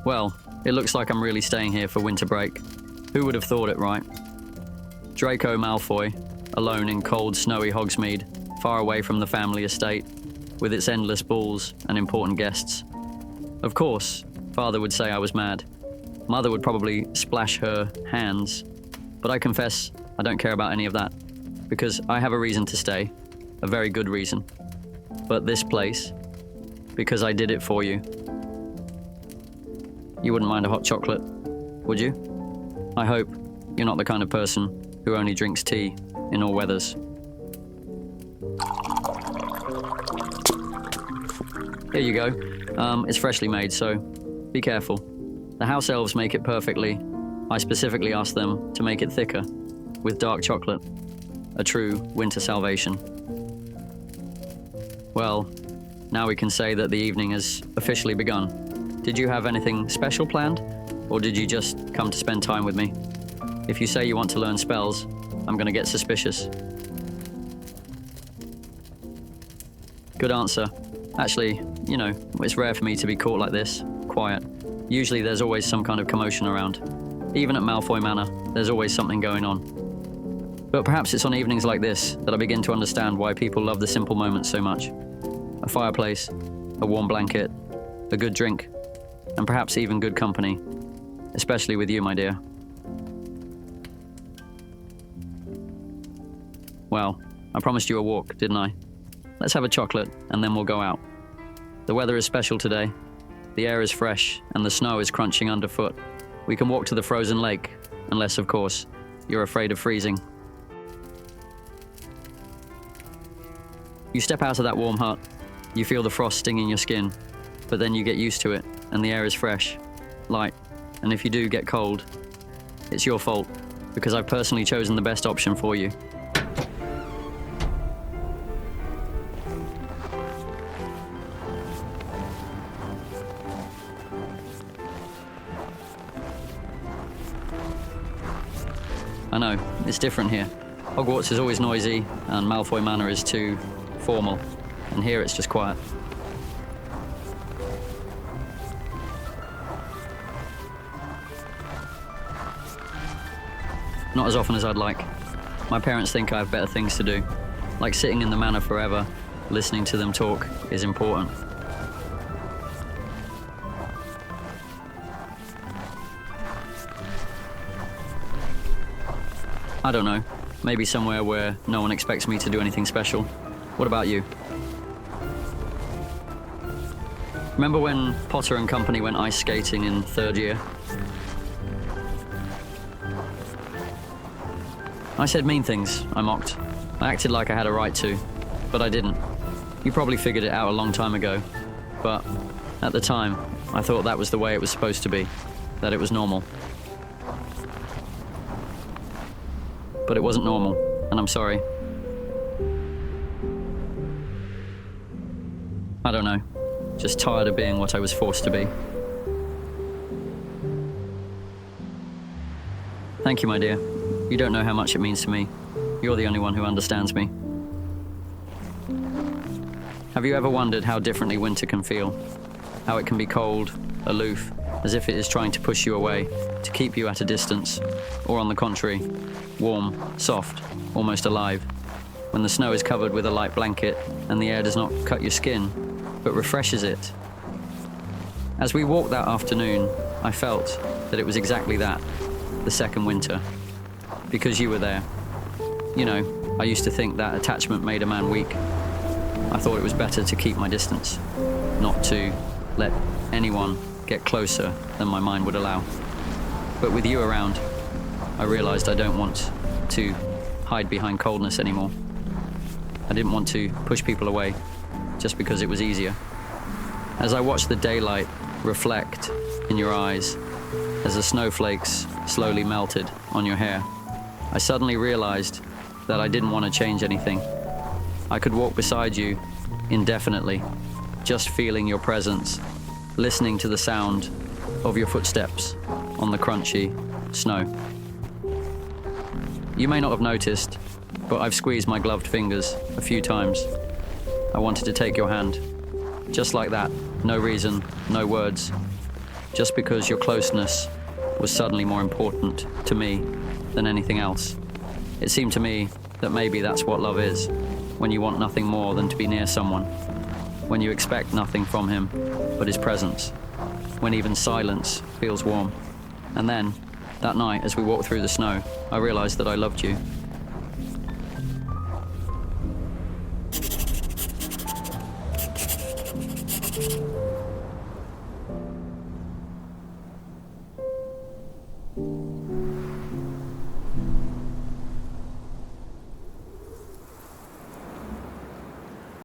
Well, it looks like I'm really staying here for winter break. Who would have thought it, right? Draco Malfoy, alone in cold, snowy Hogsmeade, far away from the family estate, with its endless balls and important guests. Of course, Father would say I was mad. Mother would probably splash her hands. But I confess, I don't care about any of that, because I have a reason to stay, a very good reason. But this place, because I did it for you. You wouldn't mind a hot chocolate, would you? I hope you're not the kind of person who only drinks tea in all weathers. Here you go. It's freshly made, so be careful. The house elves make it perfectly. I specifically asked them to make it thicker, with dark chocolate. A true winter salvation. Well, now we can say that the evening has officially begun. Did you have anything special planned? Or did you just come to spend time with me? If you say you want to learn spells, I'm going to get suspicious. Good answer. Actually, you know, it's rare for me to be caught like this, quiet. Usually there's always some kind of commotion around. Even at Malfoy Manor, there's always something going on. But perhaps it's on evenings like this that I begin to understand why people love the simple moments so much. A fireplace, a warm blanket, a good drink, and perhaps even good company, especially with you, my dear. Well, I promised you a walk, didn't I? Let's have a chocolate, and then we'll go out. The weather is special today. The air is fresh, and the snow is crunching underfoot. We can walk to the frozen lake, unless, of course, you're afraid of freezing. You step out of that warm hut, you feel the frost stinging your skin, but then you get used to it, and the air is fresh, light, and if you do get cold, it's your fault, because I've personally chosen the best option for you. I know, it's different here. Hogwarts is always noisy, and Malfoy Manor is too formal, and here it's just quiet. Not as often as I'd like. My parents think I have better things to do. Like sitting in the manor forever, listening to them talk is important. I don't know. Maybe somewhere where no one expects me to do anything special. What about you? Remember when Potter and company went ice skating in third year? I said mean things, I mocked. I acted like I had a right to, but I didn't. You probably figured it out a long time ago, but at the time, I thought that was the way it was supposed to be, that it was normal. But it wasn't normal, and I'm sorry. I don't know, just tired of being what I was forced to be. Thank you, my dear. You don't know how much it means to me. You're the only one who understands me. Have you ever wondered how differently winter can feel? How it can be cold, aloof, as if it is trying to push you away, to keep you at a distance, or on the contrary, warm, soft, almost alive, when the snow is covered with a light blanket and the air does not cut your skin, but refreshes it. As we walked that afternoon, I felt that it was exactly that, the second winter, because you were there. You know, I used to think that attachment made a man weak. I thought it was better to keep my distance, not to let anyone get closer than my mind would allow. But with you around, I realized I don't want to hide behind coldness anymore. I didn't want to push people away just because it was easier. As I watched the daylight reflect in your eyes, as the snowflakes slowly melted on your hair, I suddenly realized that I didn't want to change anything. I could walk beside you indefinitely, just feeling your presence, listening to the sound of your footsteps on the crunchy snow. You may not have noticed, but I've squeezed my gloved fingers a few times. I wanted to take your hand, just like that, no reason, no words, just because your closeness was suddenly more important to me than anything else. It seemed to me that maybe that's what love is, when you want nothing more than to be near someone, when you expect nothing from him but his presence, when even silence feels warm. And then, that night, as we walked through the snow, I realized that I loved you.